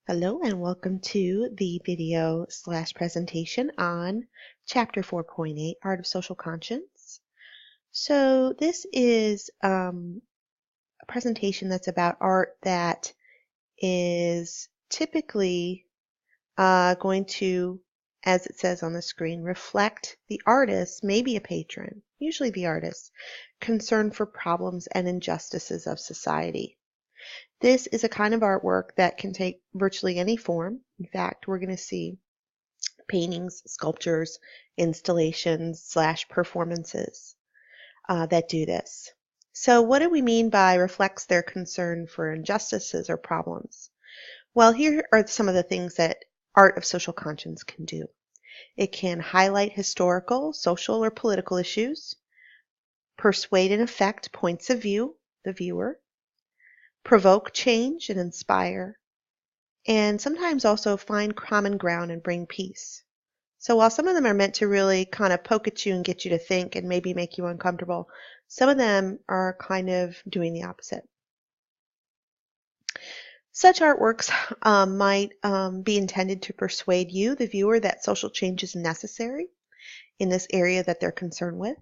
Hello and welcome to the video / presentation on Chapter 4.8, Art of Social Conscience. So this is a presentation that's about art that is typically going to, as it says on the screen, reflect the artist, maybe a patron, usually the artist, concern for problems and injustices of society. This is a kind of artwork that can take virtually any form. In fact, we're going to see paintings, sculptures, installations / performances that do this. So what do we mean by reflects their concern for injustices or problems? Well, here are some of the things that art of social conscience can do. It can highlight historical, social, or political issues, persuade and affect points of view, the viewer, provoke change and inspire, and sometimes also find common ground and bring peace. So while some of them are meant to really kind of poke at you and get you to think and maybe make you uncomfortable, some of them are kind of doing the opposite. Such artworks might be intended to persuade you, the viewer, that social change is necessary in this area that they're concerned with.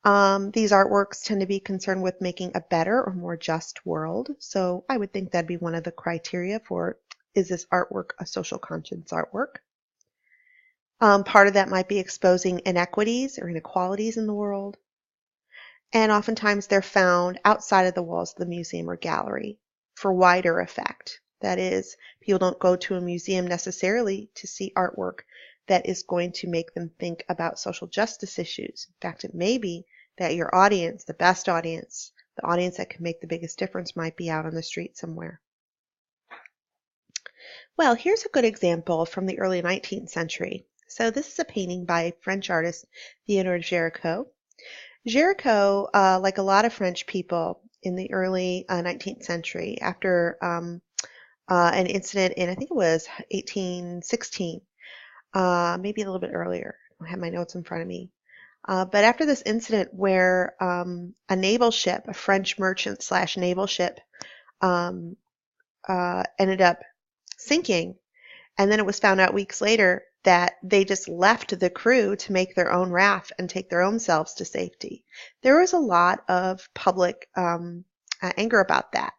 These artworks tend to be concerned with making a better or more just world. So I would think that'd be one of the criteria for, is this artwork a social conscience artwork? Part of that might be exposing inequities or inequalities in the world. And oftentimes they're found outside of the walls of the museum or gallery for wider effect. That is, people don't go to a museum necessarily to see artwork that is going to make them think about social justice issues. In fact, it may be that your audience, the best audience, the audience that can make the biggest difference, might be out on the street somewhere. Well, here's a good example from the early 19th century. So this is a painting by French artist Theodore Géricault. Géricault, like a lot of French people in the early 19th century, after an incident in, I think it was 1816, maybe a little bit earlier. I don't have my notes in front of me. But after this incident where a naval ship, a French merchant / naval ship, ended up sinking, and then it was found out weeks later that they just left the crew to make their own raft and take their own selves to safety. There was a lot of public anger about that.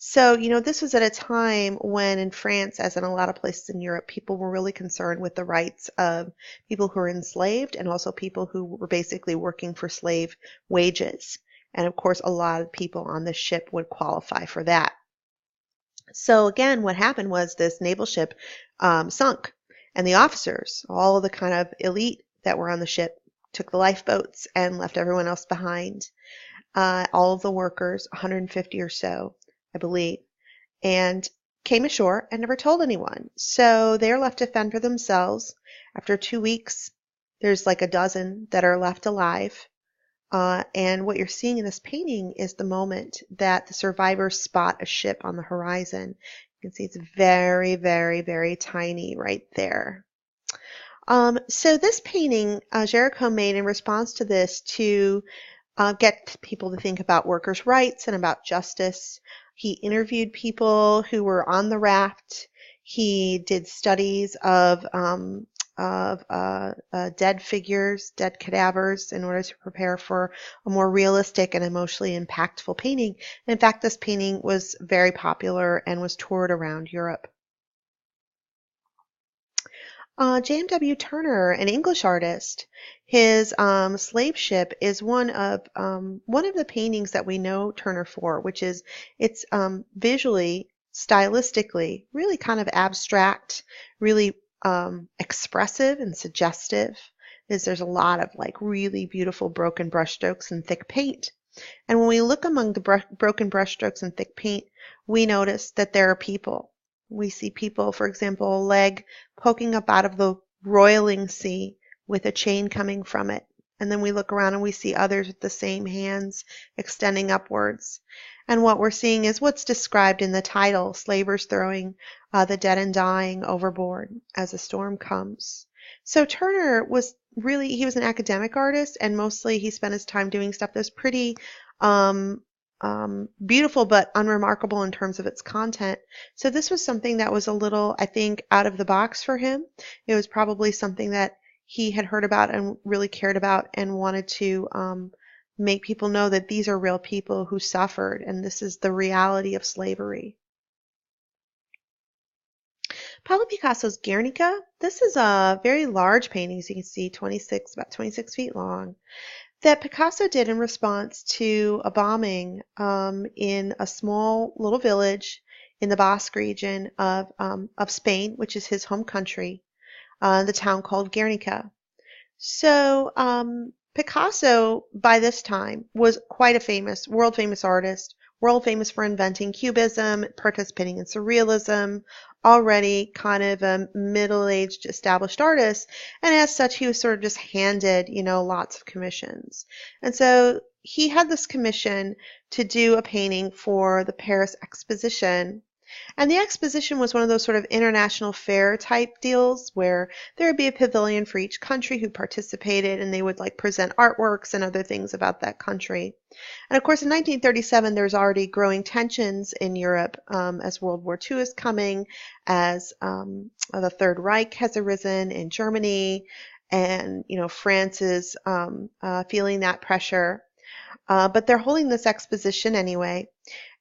So, this was at a time when in France, as in a lot of places in Europe, people were really concerned with the rights of people who were enslaved and also people who were basically working for slave wages. And of course, a lot of people on the ship would qualify for that. So again, what happened was this naval ship sunk, and the officers, all of the kind of elite that were on the ship, took the lifeboats and left everyone else behind. All of the workers, 150 or so, I believe, and came ashore and never told anyone. So they're left to fend for themselves. After 2 weeks, there's like a dozen that are left alive. And what you're seeing in this painting is the moment that the survivors spot a ship on the horizon. You can see it's very, very, very tiny right there. So this painting, Géricault made in response to this to get people to think about workers' rights and about justice. He interviewed people who were on the raft. He did studies of dead figures, dead cadavers, in order to prepare for a more realistic and emotionally impactful painting. And in fact, this painting was very popular and was toured around Europe. J.M.W. Turner, an English artist, his slave ship is one of the paintings that we know Turner for, which is it's visually, stylistically, really kind of abstract, really expressive and suggestive. There's a lot of like really beautiful broken brushstrokes and thick paint. And when we look among the broken brushstrokes and thick paint, we notice that there are people. We see people, for example, a leg poking up out of the roiling sea with a chain coming from it. And then we look around and we see others with the same hands extending upwards. And what we're seeing is what's described in the title, Slavers Throwing the Dead and Dying Overboard as a Storm Comes. So Turner was he was an academic artist, and mostly he spent his time doing stuff that's pretty beautiful but unremarkable in terms of its content. So this was something that was a little, I think, out of the box for him. It was probably something that he had heard about and really cared about and wanted to make people know that these are real people who suffered and this is the reality of slavery. Pablo Picasso's Guernica. This is a very large painting, as you can see, about 26 feet long, that Picasso did in response to a bombing in a small little village in the Basque region of Spain, which is his home country, the town called Guernica. So Picasso, by this time, was quite a world famous artist, world famous for inventing Cubism, participating in Surrealism, already kind of a middle-aged established artist, and as such he was sort of just handed, lots of commissions. And so he had this commission to do a painting for the Paris Exposition. And the exposition was one of those sort of international fair type deals where there would be a pavilion for each country who participated, and they would like present artworks and other things about that country. And of course in 1937 there's already growing tensions in Europe as World War II is coming, as the Third Reich has arisen in Germany, and France is feeling that pressure. But they're holding this exposition anyway.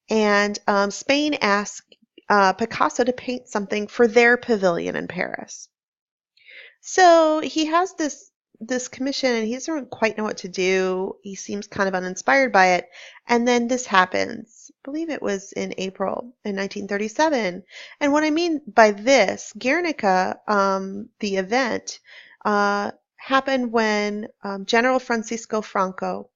And Spain asked Picasso to paint something for their pavilion in Paris. So he has this commission and he doesn't quite know what to do. He seems kind of uninspired by it. And then this happens. I believe it was in April in 1937. And what I mean by this, Guernica, the event, happened when General Francisco Franco,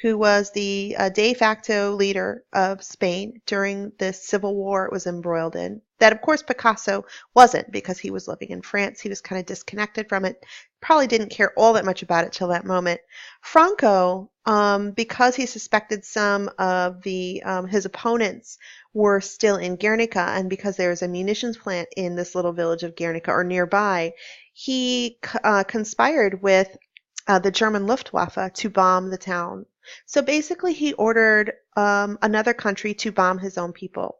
who was the de facto leader of Spain during this civil war it was embroiled in. That, of course, Picasso wasn't, because he was living in France. He was kind of disconnected from it, probably didn't care all that much about it till that moment. Franco, because he suspected some of his opponents were still in Guernica, and because there was a munitions plant in this little village of Guernica or nearby, he conspired with the German Luftwaffe to bomb the town. So basically he ordered another country to bomb his own people.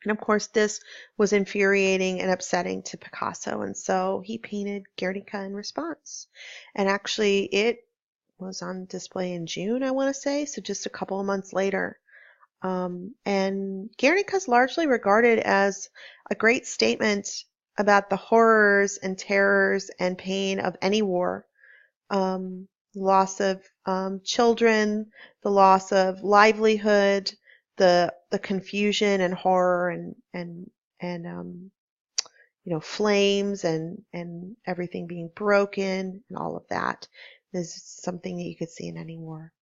And of course this was infuriating and upsetting to Picasso, and so he painted Guernica in response. And actually it was on display in June, I want to say, so just a couple of months later. And Guernica is largely regarded as a great statement about the horrors and terrors and pain of any war. Loss of children, the loss of livelihood, the confusion and horror and flames and everything being broken and all of that is something that you could see in any war.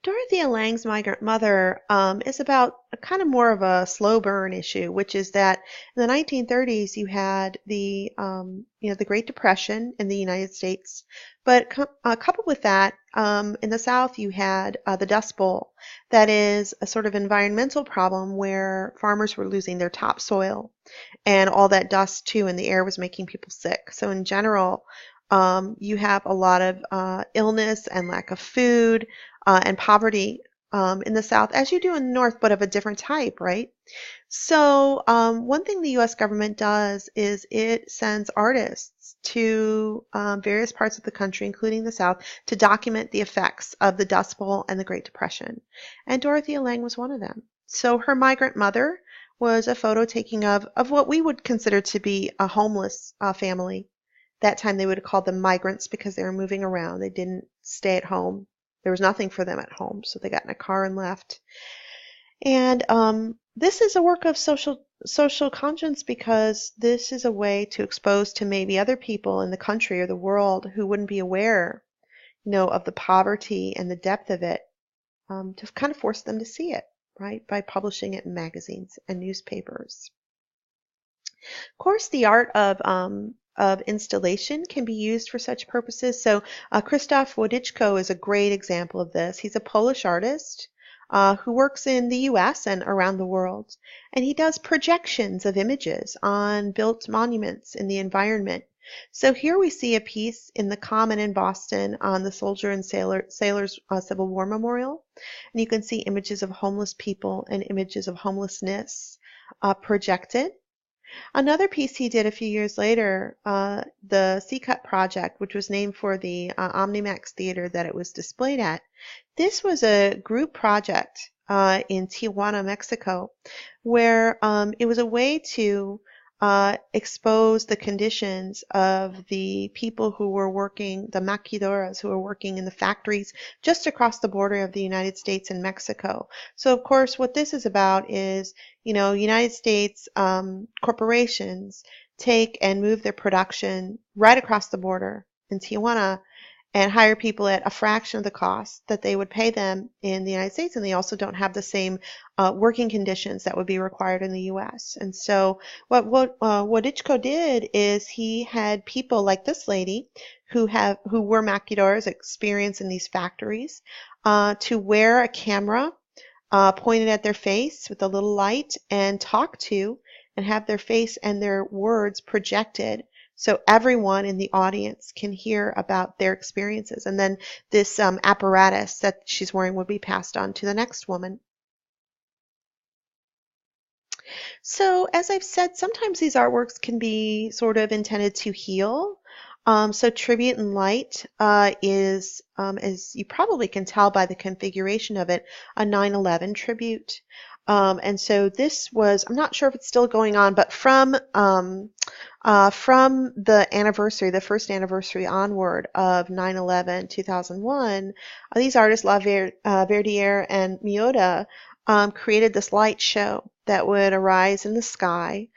Dorothea Lange's Migrant Mother is about kind of more of a slow burn issue, which is that in the 1930s you had the Great Depression in the United States, but coupled with that, in the South you had the Dust Bowl. That is a sort of environmental problem where farmers were losing their topsoil, and all that dust too in the air was making people sick. So in general, you have a lot of illness and lack of food and poverty in the South, as you do in the North, but of a different type, right? So one thing the U.S. government does is it sends artists to various parts of the country, including the South, to document the effects of the Dust Bowl and the Great Depression. And Dorothea Lange was one of them. So her Migrant Mother was a photo taking of what we would consider to be a homeless family. That time they would have called them migrants because they were moving around. They didn't stay at home. There was nothing for them at home, so they got in a car and left. And this is a work of social conscience, because this is a way to expose to maybe other people in the country or the world who wouldn't be aware, of the poverty and the depth of it, to kind of force them to see it, right, by publishing it in magazines and newspapers. Of course, the art of installation can be used for such purposes. So Krzysztof Wodiczko is a great example of this. He's a Polish artist who works in the U.S. and around the world. And he does projections of images on built monuments in the environment So here we see a piece in the Common in Boston on the Soldier and Sailors Civil War Memorial. And you can see images of homeless people and images of homelessness projected. Another piece he did a few years later, the C-Cut Project, which was named for the Omnimax theater that it was displayed at. This was a group project in Tijuana, Mexico, where it was a way to expose the conditions of the people who were working, the maquiladoras who were working in the factories just across the border of the United States and Mexico. So of course what this is about is, United States corporations take and move their production right across the border in Tijuana and hire people at a fraction of the cost that they would pay them in the United States, and they also don't have the same working conditions that would be required in the U.S. And so what Ichko did is he had people like this lady who were maquiladores, experienced in these factories, to wear a camera pointed at their face with a little light and talk to and have their face and their words projected so everyone in the audience can hear about their experiences. And then this apparatus that she's wearing would be passed on to the next woman. So as I've said, sometimes these artworks can be sort of intended to heal. So Tribute in Light is, as you probably can tell by the configuration of it, a 9/11 tribute. And so this was, I'm not sure if it's still going on, but from the anniversary, the first anniversary onward of 9/11, 2001, these artists, Verdier and Mioda, created this light show that would arise in the sky,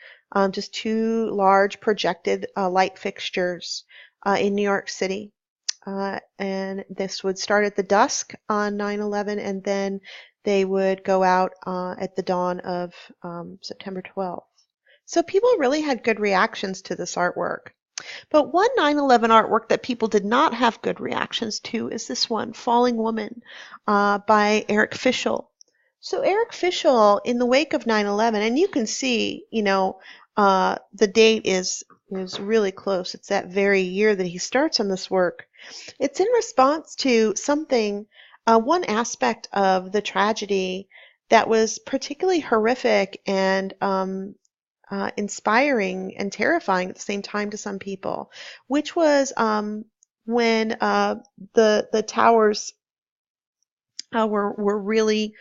just two large projected light fixtures in New York City. And this would start at the dusk on 9/11, and then they would go out at the dawn of September 12th. So people really had good reactions to this artwork. But one 9/11 artwork that people did not have good reactions to is this one, Falling Woman, by Eric Fischl. So Eric Fischl, in the wake of 9/11, and you can see, the date is really close. It's that very year that he starts on this work. It's in response to something, one aspect of the tragedy that was particularly horrific and inspiring and terrifying at the same time to some people, which was when the towers were really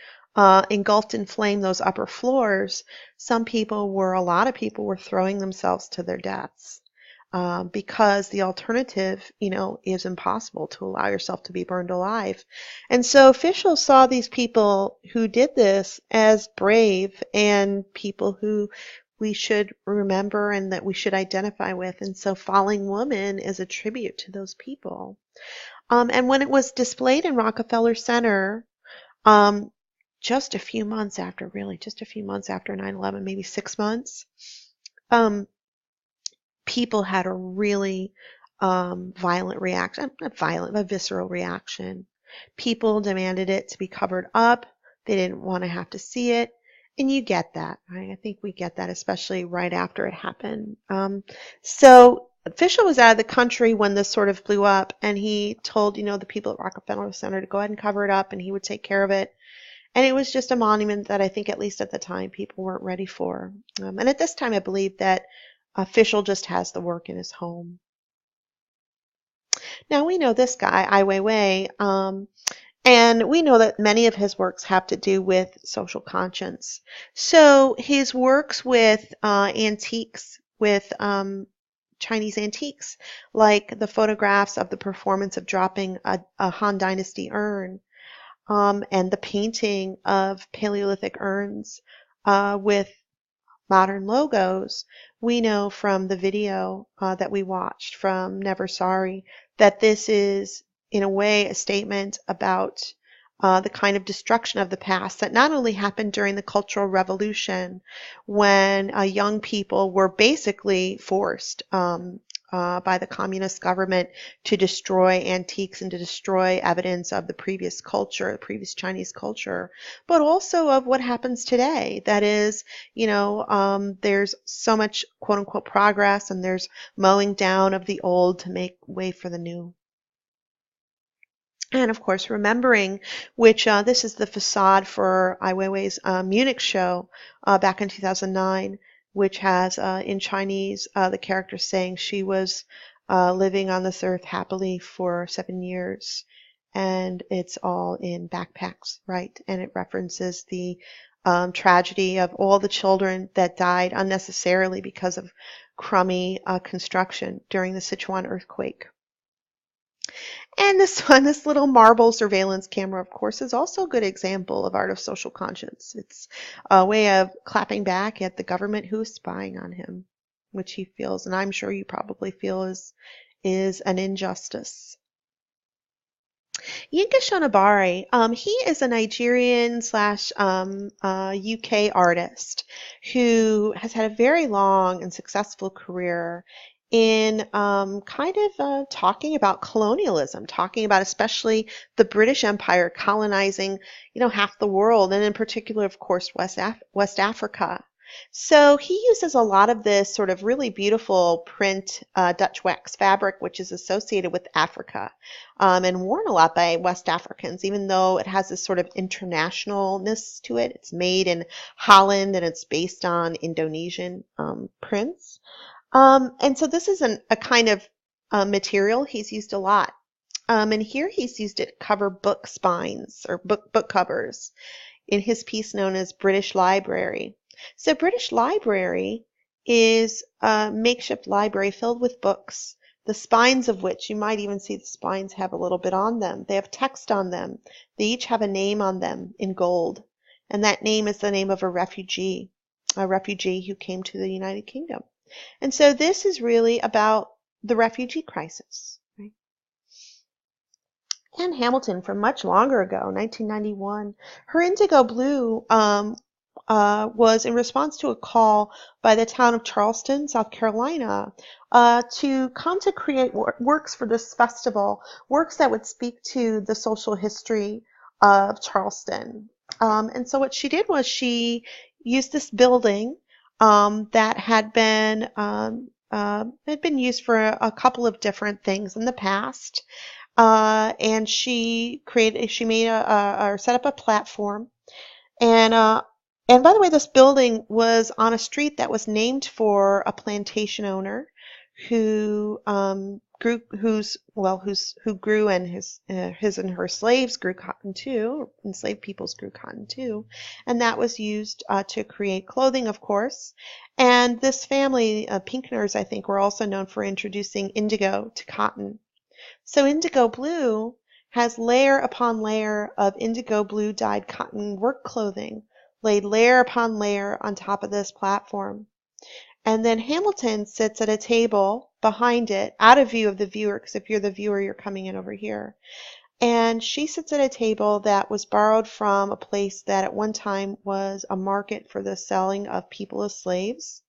engulfed in flame, those upper floors. A lot of people were throwing themselves to their deaths because the alternative, is impossible, to allow yourself to be burned alive. And so Fischl saw these people who did this as brave and people who we should remember and that we should identify with. And so Falling Woman is a tribute to those people. And when it was displayed in Rockefeller Center, just a few months after 9/11, maybe 6 months, people had a really violent reaction, not violent, but visceral reaction. People demanded it to be covered up. They didn't want to have to see it. And you get that, right? I think we get that, especially right after it happened. So Fischl was out of the country when this sort of blew up, and he told, the people at Rockefeller Center to go ahead and cover it up, and he would take care of it. And it was just a monument that I think, at least at the time, people weren't ready for. And at this time, I believe that Fischl just has the work in his home. Now, we know this guy, Ai Weiwei, and we know that many of his works have to do with social conscience. So his works with antiques, with Chinese antiques, like the photographs of the performance of dropping a Han Dynasty urn, and the painting of Paleolithic urns with modern logos, we know from the video that we watched from Never Sorry that this is, in a way, a statement about the kind of destruction of the past that not only happened during the Cultural Revolution, when young people were basically forced by the communist government to destroy antiques and to destroy evidence of the previous culture, the previous Chinese culture, but also of what happens today. That is, there's so much quote unquote progress, and there's mowing down of the old to make way for the new. And of course, remembering, which this is the facade for Ai Weiwei's Munich show back in 2009, which has in Chinese the character saying she was living on this earth happily for 7 years. And it's all in backpacks, right? And it references the tragedy of all the children that died unnecessarily because of crummy construction during the Sichuan earthquake. And this one, this little marble surveillance camera, of course, is also a good example of art of social conscience. It's a way of clapping back at the government who's spying on him, which he feels, and I'm sure you probably feel is an injustice. Yinka Shonibari, he is a Nigerian / UK artist who has had a very long and successful career in talking about colonialism, talking about especially the British Empire colonizing, half the world, and in particular, of course, West Africa. So he uses a lot of this sort of really beautiful print Dutch wax fabric, which is associated with Africa and worn a lot by West Africans, even though it has this sort of internationalness to it. It's made in Holland and it's based on Indonesian prints. And so this is a kind of material he's used a lot. And here he's used it to cover book spines or book covers in his piece known as British Library. So British Library is a makeshift library filled with books, the spines of which, you might even see the spines have a little bit on them. They have text on them. They each have a name on them in gold. And that name is the name of a refugee who came to the United Kingdom. And so this is really about the refugee crisis. Right? Anne Hamilton, from much longer ago, 1991, her indigo blue was in response to a call by the town of Charleston, South Carolina, to come to create works for this festival, works that would speak to the social history of Charleston. And so what she did was she used this building that had been used for a couple of different things in the past, and she set up a platform, and by the way, this building was on a street that was named for a plantation owner who grew, and his and her slaves grew cotton too, enslaved peoples grew cotton too, and that was used to create clothing, of course. And this family, Pinkners, I think, were also known for introducing indigo to cotton. So indigo blue has layer upon layer of indigo blue dyed cotton work clothing, laid layer upon layer on top of this platform. And then Hamilton sits at a table behind it, out of view of the viewer, because if you're the viewer, you're coming in over here. And she sits at a table that was borrowed from a place that at one time was a market for the selling of people as slaves.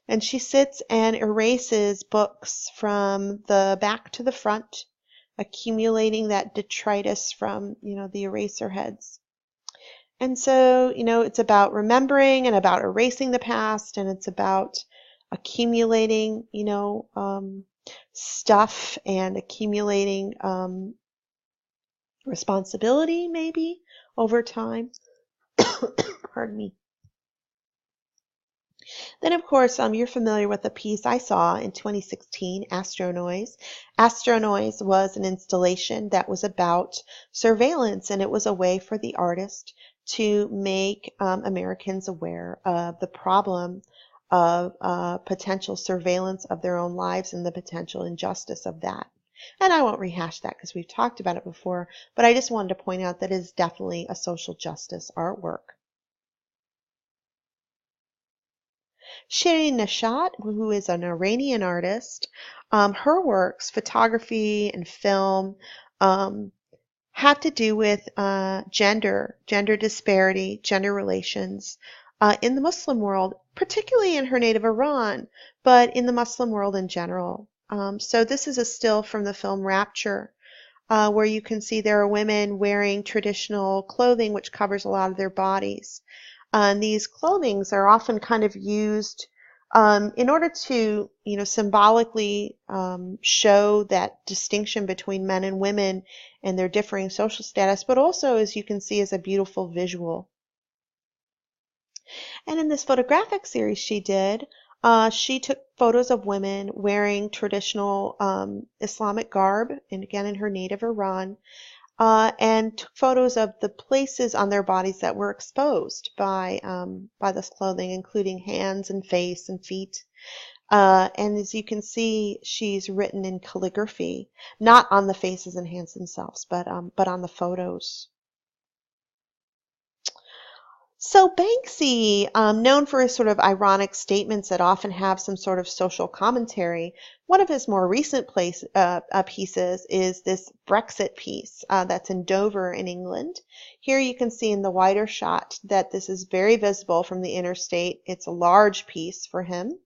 And she sits and erases books from the back to the front, accumulating that detritus from, the eraser heads. And so, it's about remembering and about erasing the past, and it's about accumulating, stuff and accumulating responsibility maybe over time. Pardon me. Then, of course, you're familiar with a piece I saw in 2016, Astronoise. Astronoise was an installation that was about surveillance, and it was a way for the artist to make Americans aware of the problem of potential surveillance of their own lives and the potential injustice of that. And I won't rehash that because we've talked about it before, but I just wanted to point out that it is definitely a social justice artwork. Shirin Neshat, who is an Iranian artist, her works, photography and film, have to do with gender disparity, gender relations in the Muslim world, particularly in her native Iran, but in the Muslim world in general. So this is a still from the film Rapture, where you can see there are women wearing traditional clothing which covers a lot of their bodies. And these clothings are often kind of used in order to, symbolically show that distinction between men and women and their differing social status, but also, as you can see, as a beautiful visual. And in this photographic series she took photos of women wearing traditional Islamic garb, and again in her native Iran, and took photos of the places on their bodies that were exposed by this clothing, including hands and face and feet. And as you can see, she's written in calligraphy, not on the faces and hands themselves, but on the photos. So Banksy, known for his sort of ironic statements that often have some sort of social commentary, one of his more recent pieces is this Brexit piece that's in Dover in England. Here you can see in the wider shot that this is very visible from the interstate. It's a large piece for him.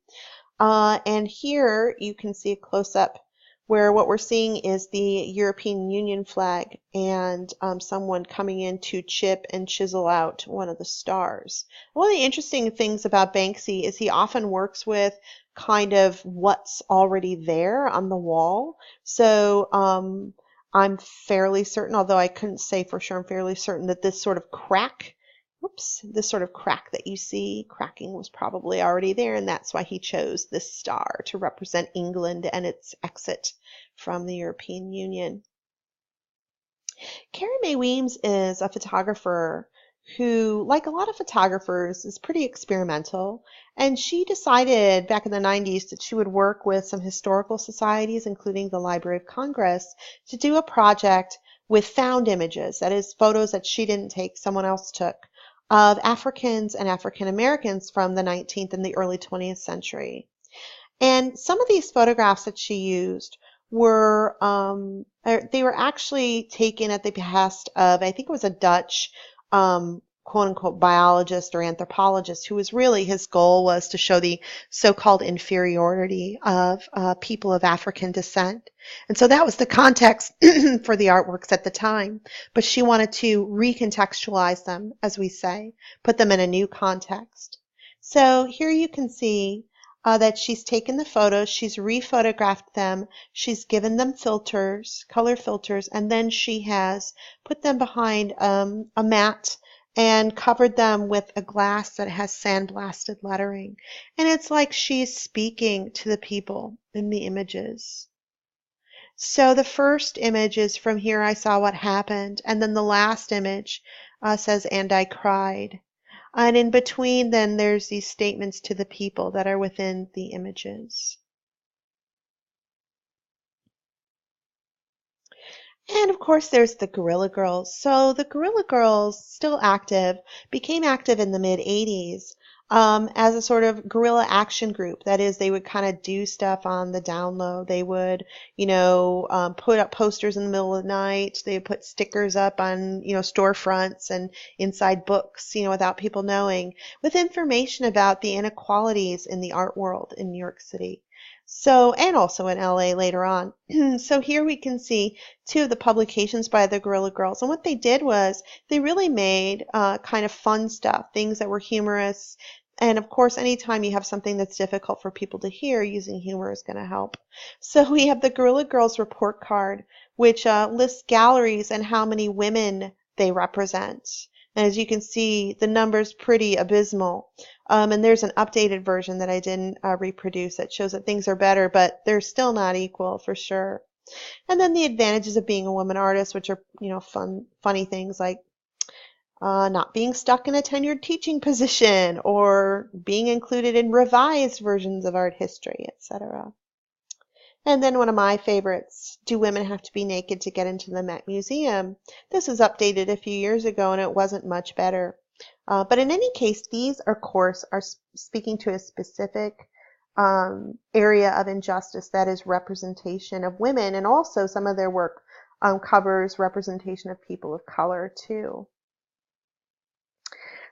And here you can see a close-up where what we're seeing is the European Union flag and someone coming in to chip and chisel out one of the stars. One of the interesting things about Banksy is he often works with kind of what's already there on the wall. So I'm fairly certain, although I couldn't say for sure, I'm fairly certain that this sort of crack that you see cracking was probably already there, and that's why he chose this star to represent England and its exit from the European Union. Carrie Mae Weems is a photographer who, like a lot of photographers, is pretty experimental, and she decided back in the 90s that she would work with some historical societies, including the Library of Congress, to do a project with found images, that is, photos that she didn't take, someone else took, of Africans and African Americans from the 19th and the early 20th century. And some of these photographs that she used were, they were actually taken at the behest of, I think it was a Dutch, quote unquote, biologist or anthropologist, who was really, his goal was to show the so-called inferiority of people of African descent. And so that was the context for the artworks at the time. But she wanted to recontextualize them, as we say, put them in a new context. So here you can see that she's taken the photos, she's rephotographed them, she's given them filters, color filters, and then she has put them behind a mat and covered them with a glass that has sandblasted lettering. And it's like she's speaking to the people in the images. So the first image is from Here I Saw What Happened, and then the last image says, and I cried. And in between, then, there's these statements to the people that are within the images. And of course, there's the Guerrilla Girls. So the Guerrilla Girls, still active, became active in the mid-'80s as a sort of guerrilla action group. That is, they would kind of do stuff on the down low. They would, put up posters in the middle of the night. They would put stickers up on, storefronts and inside books, without people knowing, with information about the inequalities in the art world in New York City. So, and also in LA later on. So here we can see two of the publications by the Guerrilla Girls. And what they did was they really made kind of fun stuff, things that were humorous. And of course, anytime you have something that's difficult for people to hear, using humor is going to help. So we have the Guerrilla Girls report card, which lists galleries and how many women they represent. And as you can see, the number's pretty abysmal. And there's an updated version that I didn't reproduce that shows that things are better, but they're still not equal for sure. And then the advantages of being a woman artist, which are, funny things like not being stuck in a tenured teaching position or being included in revised versions of art history, etc. And then one of my favorites, do women have to be naked to get into the Met Museum? This was updated a few years ago and it wasn't much better. But in any case, these, of course, are speaking to a specific area of injustice, that is representation of women, and also some of their work covers representation of people of color too.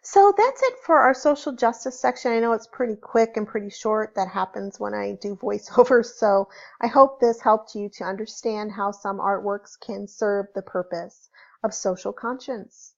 So that's it for our social justice section. I know it's pretty quick and pretty short. That happens when I do voiceovers. So I hope this helped you to understand how some artworks can serve the purpose of social conscience.